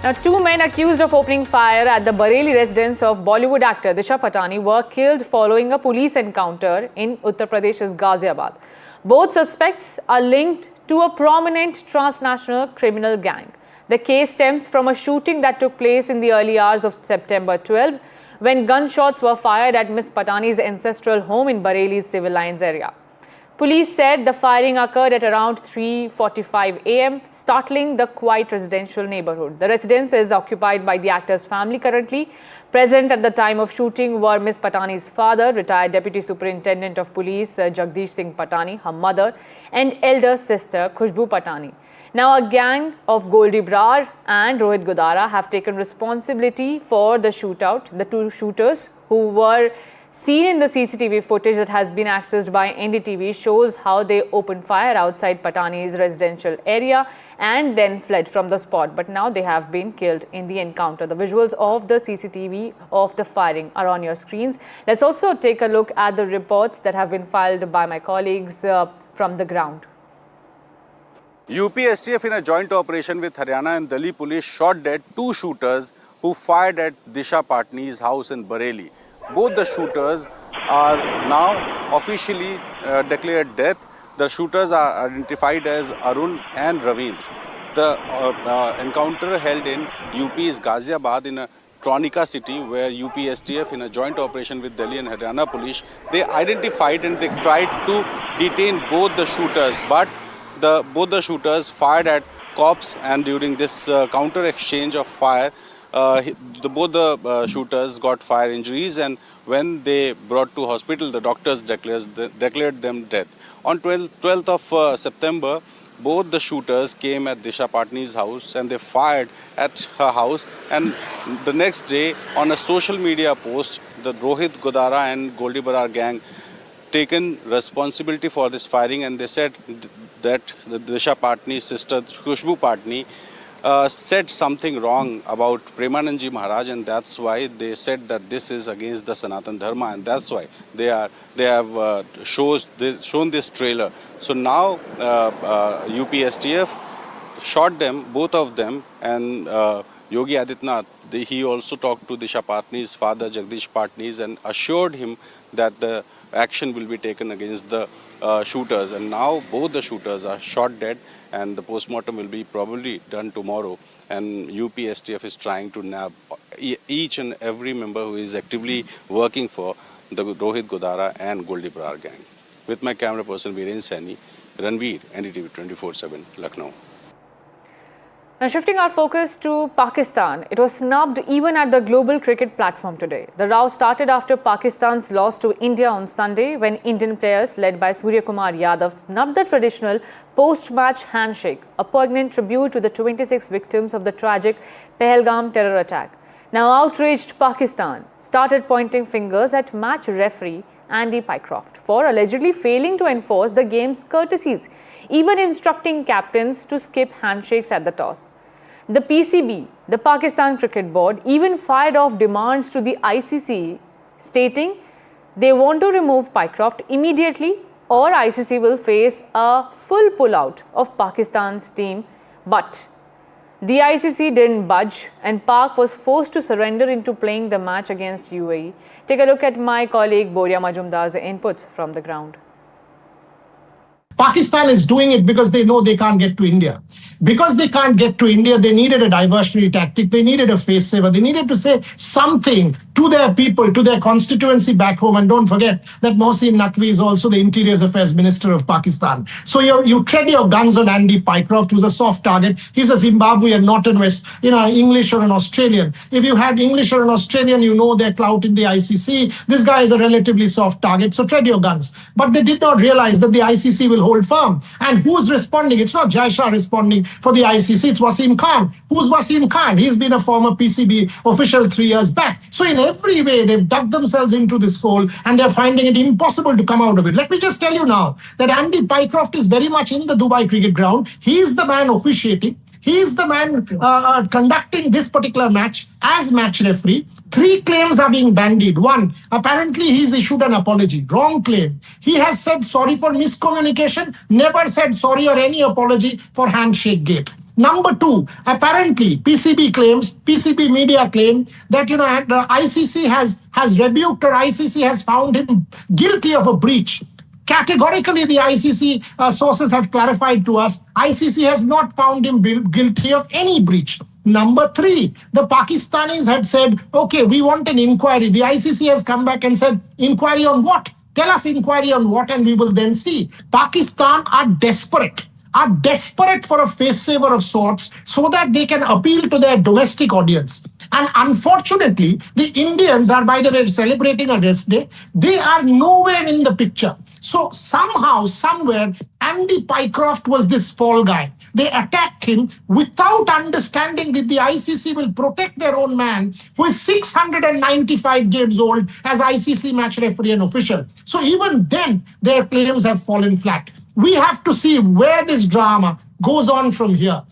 Now, two men accused of opening fire at the Bareilly residence of Bollywood actor Disha Patani were killed following a police encounter in Uttar Pradesh's Ghaziabad. Both suspects are linked to a prominent transnational criminal gang. The case stems from a shooting that took place in the early hours of September 12, when gunshots were fired at Ms. Patani's ancestral home in Bareilly's civil lines area. Police said the firing occurred at around 3:45 a.m., startling the quiet residential neighborhood. The residence is occupied by the actor's family currently. Present at the time of shooting were Ms. Patani's father, retired Deputy Superintendent of Police Jagdish Singh Patani, her mother, and elder sister Khushbu Patani. Now, a gang of Goldie Brar and Rohit Godara have taken responsibility for the shootout. The two shooters, who were seen in the CCTV footage that has been accessed by NDTV, shows how they opened fire outside Patani's residential area and then fled from the spot. But now they have been killed in the encounter. The visuals of the CCTV of the firing are on your screens. Let's also take a look at the reports that have been filed by my colleagues from the ground. UP-STF in a joint operation with Haryana and Delhi police shot dead two shooters who fired at Disha Patani's house in Bareilly. Both the shooters are now officially declared dead. The shooters are identified as Arun and Ravindra. The encounter held in UP's Ghaziabad in a Tronika city, where UP-STF in a joint operation with Delhi and Haryana police, they identified and they tried to detain both the shooters, but both the shooters fired at cops, and during this counter exchange of fire, both the shooters got fire injuries, and when they brought to hospital, the doctors declared them dead. On 12th of September, both the shooters came at Disha Patani's house and they fired at her house. And the next day, on a social media post, the Rohit Godara and Goldie Barar gang taken responsibility for this firing, and they said that the Disha Patani's sister Khushbu Patani said something wrong about Premanandji Maharaj, and that's why they said that this is against the Sanatan Dharma, and that's why they have shown this trailer. So now UP-STF shot them, both of them, and Yogi Adityanath, he also talked to Disha Patani's father Jagdish Patani and assured him that the action will be taken against the shooters. And now both the shooters are shot dead, and the postmortem will be probably done tomorrow. And UP-STF is trying to nab each and every member who is actively working for the Rohit Godara and Goldie Brar gang. With my camera person Viren Saini, Ranveer, NDTV 24/7, Lucknow. Now, shifting our focus to Pakistan, it was snubbed even at the global cricket platform today. The row started after Pakistan's loss to India on Sunday, when Indian players led by Surya Kumar Yadav snubbed the traditional post-match handshake, a poignant tribute to the 26 victims of the tragic Pahalgam terror attack. Now, outraged Pakistan started pointing fingers at match referee Andy Pycroft for allegedly failing to enforce the game's courtesies, even instructing captains to skip handshakes at the toss. The PCB, the Pakistan Cricket Board, even fired off demands to the ICC, stating they want to remove Pycroft immediately or ICC will face a full pullout of Pakistan's team. But the ICC didn't budge, and Pak was forced to surrender into playing the match against UAE. Take a look at my colleague Boria Majumdar's inputs from the ground. Pakistan is doing it because they know they can't get to India. Because they can't get to India, they needed a diversionary tactic. They needed a face saver. They needed to say something to their people, to their constituency back home. And don't forget that Mohsin Naqvi is also the Interior Affairs Minister of Pakistan. So you tread your guns on Andy Pycroft, who's a soft target. He's a Zimbabwean, not an English or an Australian. If you had English or an Australian, you know their clout in the ICC. This guy is a relatively soft target. So tread your guns. But they did not realize that the ICC will hold firm. And who's responding? It's not Jai Shah responding for the ICC. It's Wasim Khan. Who's Wasim Khan? He's been a former PCB official 3 years back. So in every way, they've dug themselves into this hole, and they're finding it impossible to come out of it. Let me just tell you now that Andy Pycroft is very much in the Dubai cricket ground. He is the man officiating. He is the man conducting this particular match as match referee. 3 claims are being bandied. 1, apparently he's issued an apology. Wrong claim. He has said sorry for miscommunication, never said sorry or any apology for handshake gate. Number two, apparently PCB media claim that the ICC has rebuked, or ICC has found him guilty of a breach. Categorically, the ICC sources have clarified to us, ICC has not found him guilty of any breach. Number three, the Pakistanis had said, okay, we want an inquiry. The ICC has come back and said, inquiry on what? Tell us inquiry on what, and we will then see. Pakistan are desperate for a face saver of sorts so that they can appeal to their domestic audience. And unfortunately, the Indians are, by the way, celebrating a rest day. They are nowhere in the picture. So somehow, somewhere, Andy Pycroft was this fall guy. They attacked him without understanding that the ICC will protect their own man, who is 695 games old as ICC match referee and official. So even then, their claims have fallen flat. We have to see where this drama goes on from here.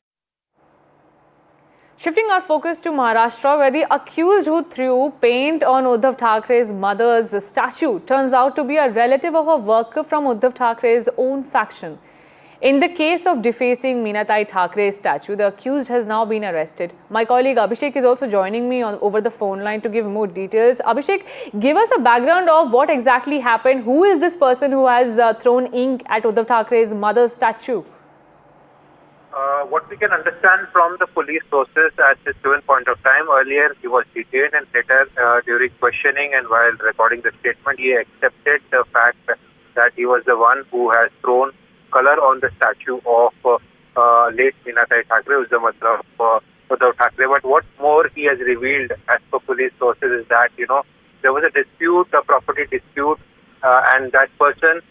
Shifting our focus to Maharashtra, where the accused who threw paint on Uddhav Thackeray's mother's statue turns out to be a relative of a worker from Uddhav Thackeray's own faction. In the case of defacing Minatai Thakeray's statue, the accused has now been arrested. My colleague Abhishek is also joining me over the phone line to give more details. Abhishek, give us a background of what exactly happened. Who is this person who has thrown ink at Uddhav Thackeray's mother's statue? What we can understand from the police sources at this given point of time, earlier he was detained, and later during questioning and while recording the statement, he accepted the fact that he was the one who has thrown color on the statue of late Minatai Thackeray, who is the mother of Uddhav Thackeray. But what more he has revealed as per police sources is that, there was a dispute, a property dispute, and that person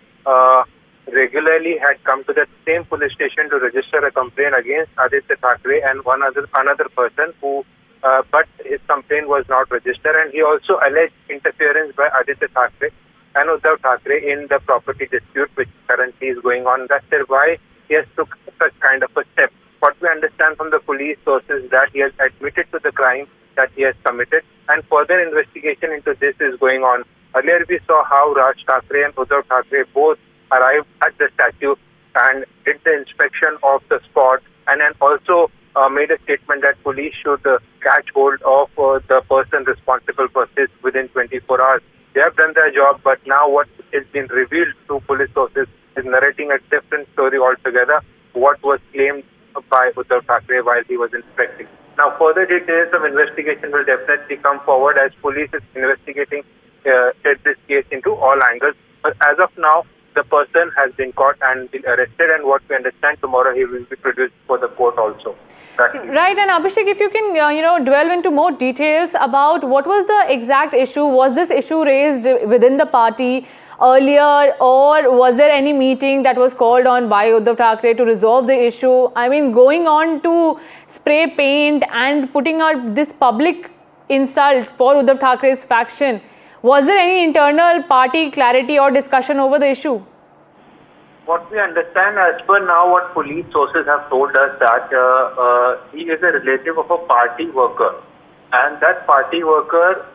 regularly had come to that same police station to register a complaint against Aditya Thackeray and another person who, but his complaint was not registered, and he also alleged interference by Aditya Thackeray and Uddhav Thackeray in the property dispute which currently is going on. That's why he has took such kind of a step. What we understand from the police sources is that he has admitted to the crime that he has committed, and further investigation into this is going on. Earlier we saw how Raj Thackeray and Uddhav Thackeray both arrived at the statue and did the inspection of the spot, and then also made a statement that police should catch hold of the person responsible for this within 24 hours. They have done their job, but now what has been revealed through police sources is narrating a different story altogether, what was claimed by Uddhav Thackeray while he was inspecting. Now, further details of investigation will definitely come forward as police is investigating this case into all angles. But as of now, the person has been caught and been arrested, and what we understand, tomorrow he will be produced for the court also. Right, and Abhishek, if you can, delve into more details about what was the exact issue. Was this issue raised within the party earlier, or was there any meeting that was called on by Uddhav Thackeray to resolve the issue? I mean, going on to spray paint and putting out this public insult for Uddhav Thackeray's faction. Was there any internal party clarity or discussion over the issue? What we understand as per now, what police sources have told us that he is a relative of a party worker, and that party worker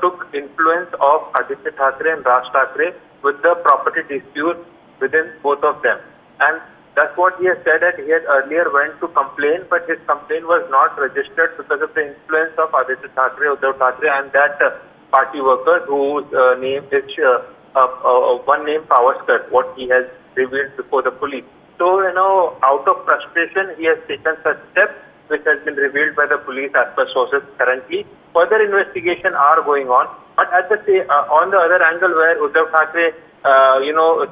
took influence of Aditya Thackeray and Raj Thackeray with the property dispute within both of them. And that's what he has said, that he had earlier went to complain, but his complaint was not registered because of the influence of Aditya Thackeray, Uddhav Thackeray, and that party worker whose name is one name Pavaskar, what he has revealed before the police. So, out of frustration, he has taken such steps, which has been revealed by the police as per sources currently. Further investigation are going on, but at the on the other angle, where Uddhav Thackeray,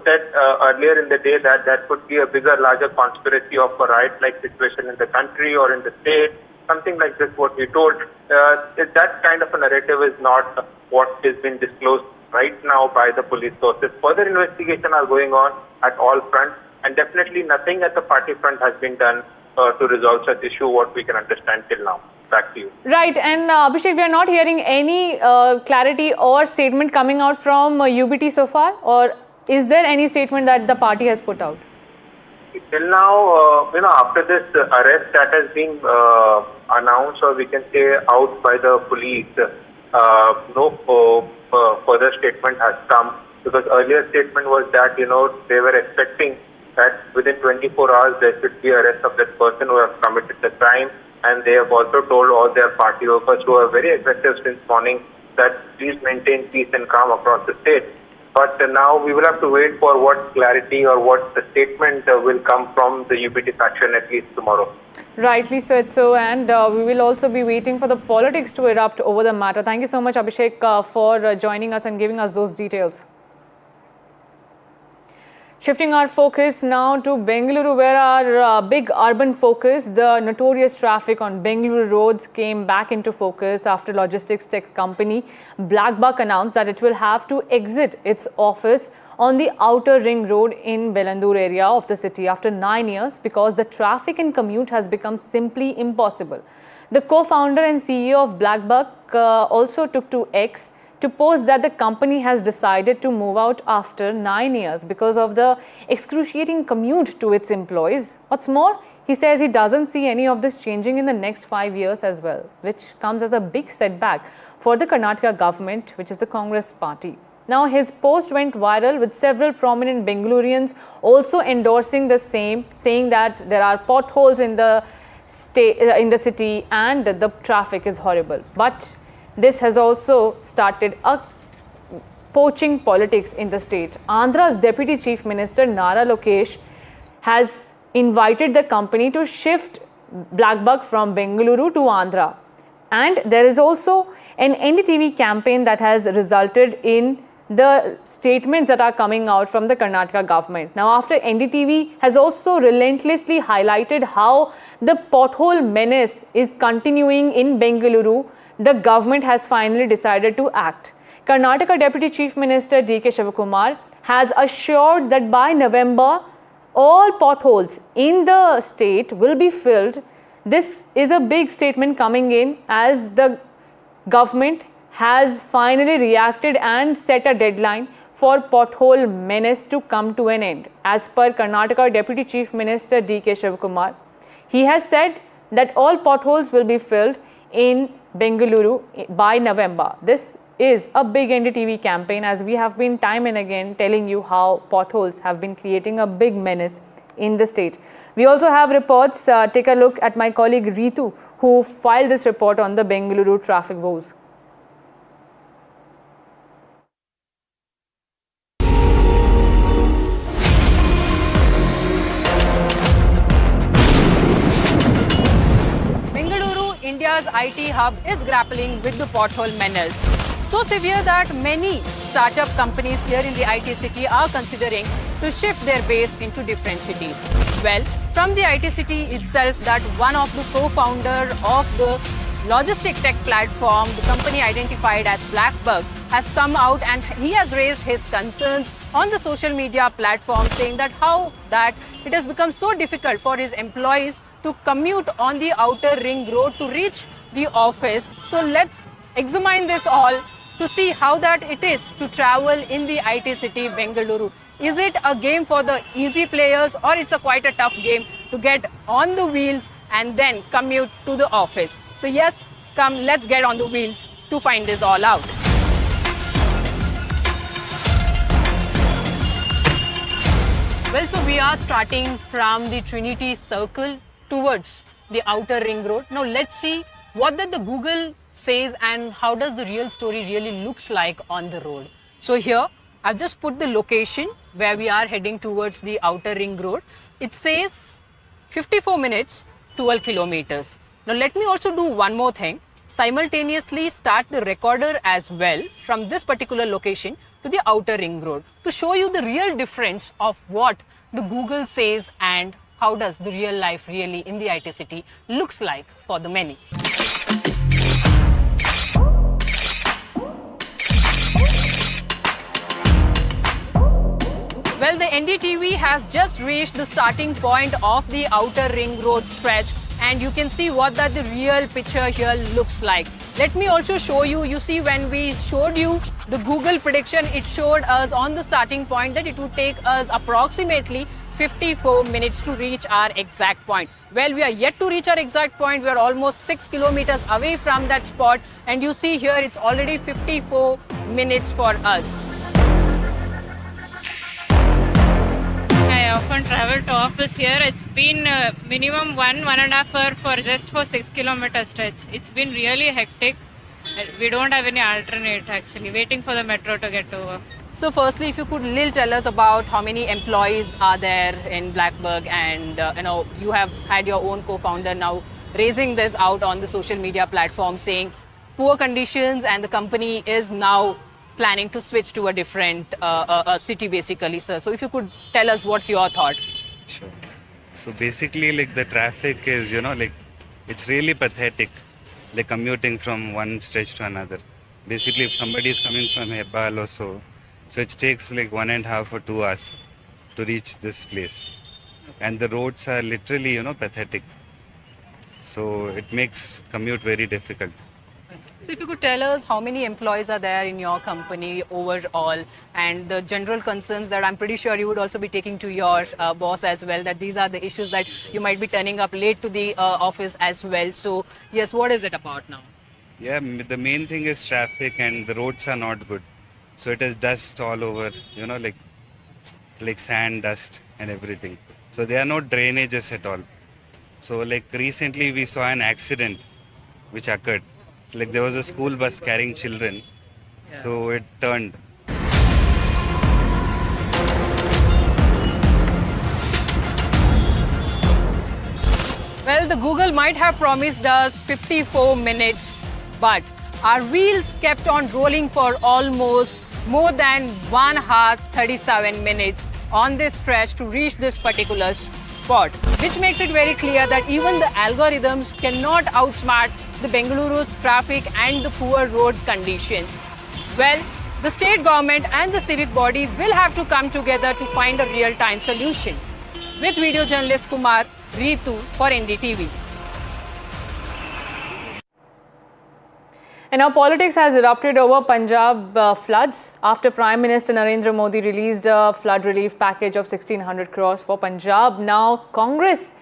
said earlier in the day that there could be a bigger, larger conspiracy of a riot-like situation in the country or in the state, something like this, what he told, that kind of a narrative is not what has been disclosed right now by the police sources. Further investigation are going on at all fronts, and definitely nothing at the party front has been done to resolve such issue, what we can understand till now. Back to you. Right, and Abhishek, we are not hearing any clarity or statement coming out from UBT so far, or is there any statement that the party has put out? Till now, after this arrest that has been announced, or we can say out by the police, no further statement has come, because earlier statement was that, they were expecting that within 24 hours there should be arrest of that person who has committed the crime. And they have also told all their party workers who are very aggressive since morning that please maintain peace and calm across the state. But now we will have to wait for what clarity or what the statement will come from the UPT faction at least tomorrow. Rightly said so, and we will also be waiting for the politics to erupt over the matter. Thank you so much, Abhishek, for joining us and giving us those details. Shifting our focus now to Bengaluru, where our big urban focus, the notorious traffic on Bengaluru roads, came back into focus after logistics tech company Blackbuck announced that it will have to exit its office on the outer ring road in Bengaluru area of the city after 9 years because the traffic and commute has become simply impossible. The co-founder and CEO of Blackbuck also took to X to post that the company has decided to move out after 9 years because of the excruciating commute to its employees. What's more, he says he doesn't see any of this changing in the next 5 years as well, which comes as a big setback for the Karnataka government, which is the Congress party. Now, his post went viral with several prominent Bengalurians also endorsing the same, saying that there are potholes in the city and the traffic is horrible. But this has also started a poaching politics in the state. Andhra's Deputy Chief Minister Nara Lokesh has invited the company to shift Blackbuck from Bengaluru to Andhra. And there is also an NDTV campaign that has resulted in the statements that are coming out from the Karnataka government. Now, after NDTV has also relentlessly highlighted how the pothole menace is continuing in Bengaluru, the government has finally decided to act. Karnataka Deputy Chief Minister D.K. Shivakumar has assured that by November, all potholes in the state will be filled. This is a big statement coming in as the government has finally reacted and set a deadline for pothole menace to come to an end. As per Karnataka Deputy Chief Minister D.K. Shivakumar, he has said that all potholes will be filled in Bengaluru by November. This is a big NDTV campaign, as we have been time and again telling you how potholes have been creating a big menace in the state. We also have reports. Take a look at my colleague Ritu, who filed this report on the Bengaluru traffic woes. India's IT hub is grappling with the pothole menace. So severe that many startup companies here in the IT city are considering to shift their base into different cities. Well, from the IT city itself, that one of the co-founder of the logistic tech platform, the company identified as Blackbuck, has come out and he has raised his concerns on the social media platform, saying that how that it has become so difficult for his employees to commute on the outer ring road to reach the office. So let's examine this all to see how that it is to travel in the IT city Bengaluru. Is it a game for the easy players, or it's quite a tough game to get on the wheels and then commute to the office? So yes, come, let's get on the wheels to find this all out. Well, so we are starting from the Trinity Circle towards the outer ring road. Now let's see what that the Google says and how does the real story really looks like on the road. So here I've just put the location where we are heading towards the outer ring road. It says 54 minutes, 12 kilometers. Now let me also do one more thing. Simultaneously start the recorder as well from this particular location to the outer ring road to show you the real difference of what the Google says and how does the real life really in the IT city looks like for the many. Well, the NDTV has just reached the starting point of the outer ring road stretch, and you can see what that the real picture here looks like. Let me also show you, you see when we showed you the Google prediction, it showed us on the starting point that it would take us approximately 54 minutes to reach our exact point. Well, we are yet to reach our exact point. We are almost 6 kilometers away from that spot, and you see here it's already 54 minutes for us. often travel to office here. It's been minimum 1.5 hour for 6 kilometer stretch. It's been really hectic. We don't have any alternate actually, waiting for the metro to get over. So firstly, if you could tell us about how many employees are there in Blackburg, and you have had your own co-founder now raising this out on the social media platform saying poor conditions, and the company is now planning to switch to a different city basically, sir. So if you could tell us what's your thought. Sure. So basically, like, the traffic is, it's really pathetic, like commuting from one stretch to another. Basically, if somebody is coming from Hebbal or so it takes like 1.5 or 2 hours to reach this place. And the roads are literally, pathetic. So it makes commute very difficult. So if you could tell us how many employees are there in your company overall, and the general concerns that I'm pretty sure you would also be taking to your boss as well, that these are the issues that you might be turning up late to the office as well. So yes, what is it about now? Yeah, the main thing is traffic, and the roads are not good. So it is dust all over, like sand, dust and everything. So there are no drainages at all. So like recently we saw an accident which occurred. Like there was a school bus carrying children. So it turned. Well, the Google might have promised us 54 minutes, but our wheels kept on rolling for almost more than 1 hour 37 minutes on this stretch to reach this particular spot, which makes it very clear that even the algorithms cannot outsmart the Bengaluru's traffic and the poor road conditions. Well, the state government and the civic body will have to come together to find a real-time solution. With video journalist Kumar, Ritu for NDTV. And now politics has erupted over Punjab floods after Prime Minister Narendra Modi released a flood relief package of 1,600 crores for Punjab. Now, Congress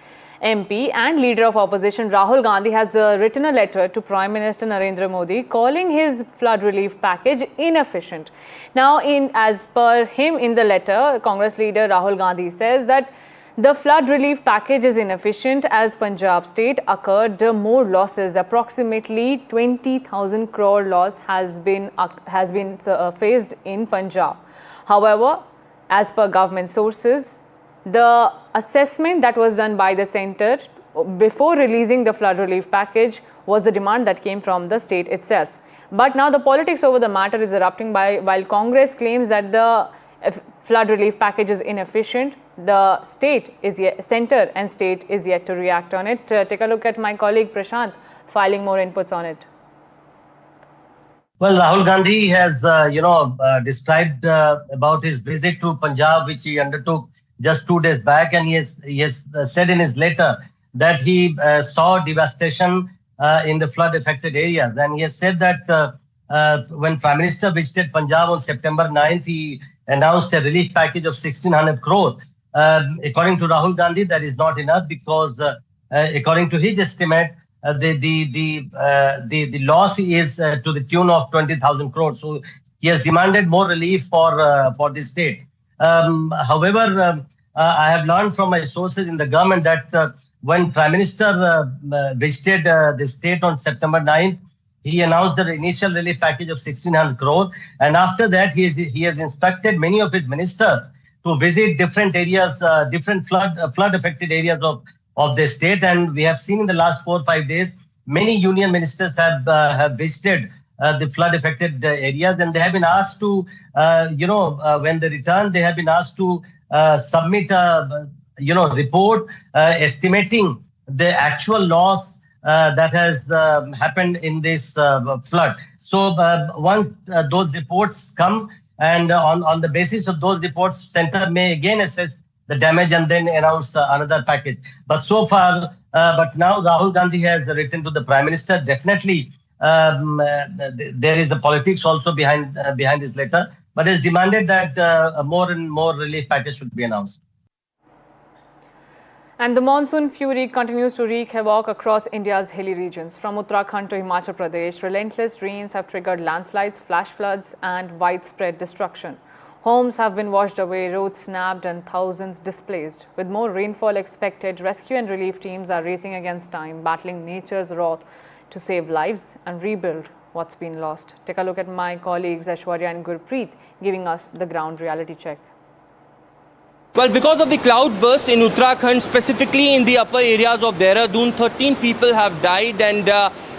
MP and leader of opposition Rahul Gandhi has written a letter to Prime Minister Narendra Modi calling his flood relief package inefficient. Now, as per him in the letter, Congress leader Rahul Gandhi says that the flood relief package is inefficient as Punjab state occurred more losses. Approximately 20,000 crore loss has been faced in Punjab. However, as per government sources, the assessment that was done by the centre before releasing the flood relief package was the demand that came from the state itself. But now the politics over the matter is erupting while Congress claims that the flood relief package is inefficient. The centre and state is yet to react on it. Take a look at my colleague Prashant filing more inputs on it. Well, Rahul Gandhi has, described about his visit to Punjab, which he undertook just 2 days back, and he has said in his letter that he saw devastation in the flood-affected areas, and he has said that when Prime Minister visited Punjab on September 9th, he announced a relief package of 1,600 crore. According to Rahul Gandhi, that is not enough because, according to his estimate, the loss is to the tune of 20,000 crore. So he has demanded more relief for the state. However, I have learned from my sources in the government that when Prime Minister visited the state on September 9th, he announced the initial relief package of 1,600 crore, and after that he has instructed many of his ministers to visit different areas, different flood-affected areas of the state. And we have seen in the last 4 or 5 days, many union ministers have visited the flood-affected areas, and they have been asked to, when they return, they have been asked to submit a, report estimating the actual loss that has happened in this flood. So once those reports come, and on the basis of those reports, centre may again assess the damage and then announce another package. But so far, but now Rahul Gandhi has written to the Prime Minister. Definitely, there is the politics also behind his letter, but has demanded that more and more relief package should be announced. And the monsoon fury continues to wreak havoc across India's hilly regions. From Uttarakhand to Himachal Pradesh, relentless rains have triggered landslides, flash floods and widespread destruction. Homes have been washed away, roads snapped and thousands displaced. With more rainfall expected, rescue and relief teams are racing against time, battling nature's wrath to save lives and rebuild what's been lost. Take a look at my colleagues Aishwarya and Gurpreet giving us the ground reality check. Well, because of the cloud burst in Uttarakhand, specifically in the upper areas of Dehradun, 13 people have died, and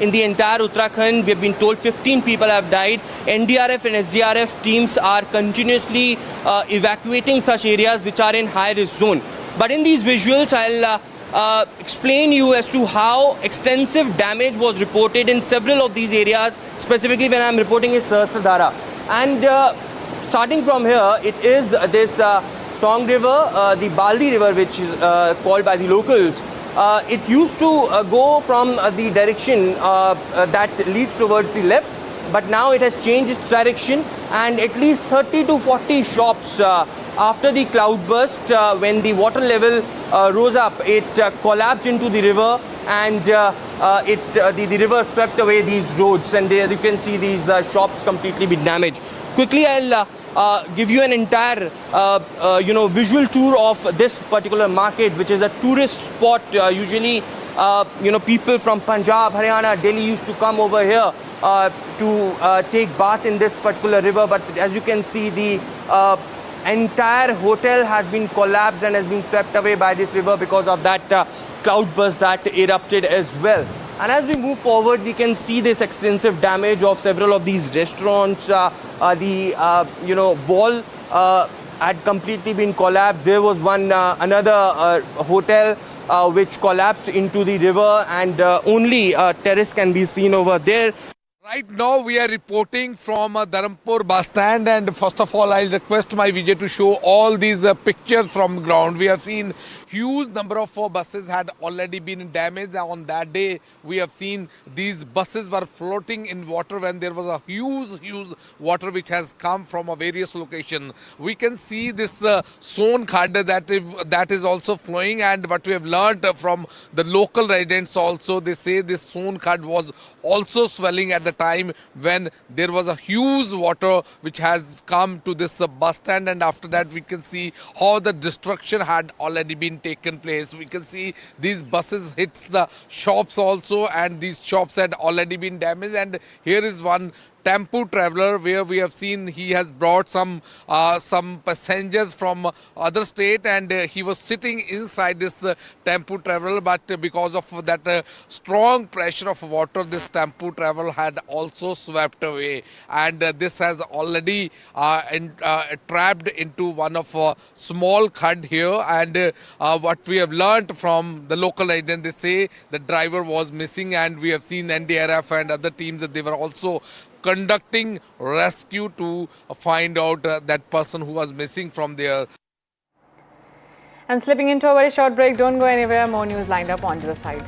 in the entire Uttarakhand, we have been told 15 people have died. NDRF and SDRF teams are continuously evacuating such areas which are in high-risk zone. But in these visuals, I'll explain you as to how extensive damage was reported in several of these areas, specifically when I'm reporting is Sahastradhara. And starting from here, it is this Song River, the Baldi River, which is called by the locals. It used to go from the direction that leads towards the left, but now it has changed its direction, and at least 30 to 40 shops after the cloud burst, when the water level rose up, it collapsed into the river, and the river swept away these roads, and there you can see these shops completely been damaged. Quickly, I'll give you an entire visual tour of this particular market, which is a tourist spot. Usually people from Punjab, Haryana, Delhi used to come over here to take bath in this particular river, but as you can see, the entire hotel has been collapsed and has been swept away by this river because of that cloud burst that erupted as well. And as we move forward, we can see this extensive damage of several of these restaurants. The wall had completely been collapsed. There was another hotel which collapsed into the river, and only terrace can be seen over there. Right now we are reporting from Dharampur bus stand, and first of all I'll request my Vijay to show all these pictures from ground. We have seen huge number of buses had already been damaged. On that day we have seen these buses were floating in water when there was a huge water which has come from a various location. We can see this Son Khad that is also flowing, and what we have learnt from the local residents also, they say this Son Khad was also swelling at the time when there was a huge water which has come to this bus stand, and after that we can see how the destruction had already been taken place. We can see these buses hits the shops also, and these shops had already been damaged. And here is one tempo traveler where we have seen he has brought some passengers from other state, and he was sitting inside this tempo traveler, but because of that strong pressure of water, this tempo traveler had also swept away, and this has already trapped into one of a small khad here. And what we have learnt from the local agent, they say the driver was missing, and we have seen NDRF and other teams that they were also conducting rescue to find out that person who was missing from there. And slipping into a very short break, don't go anywhere, more news lined up on the side.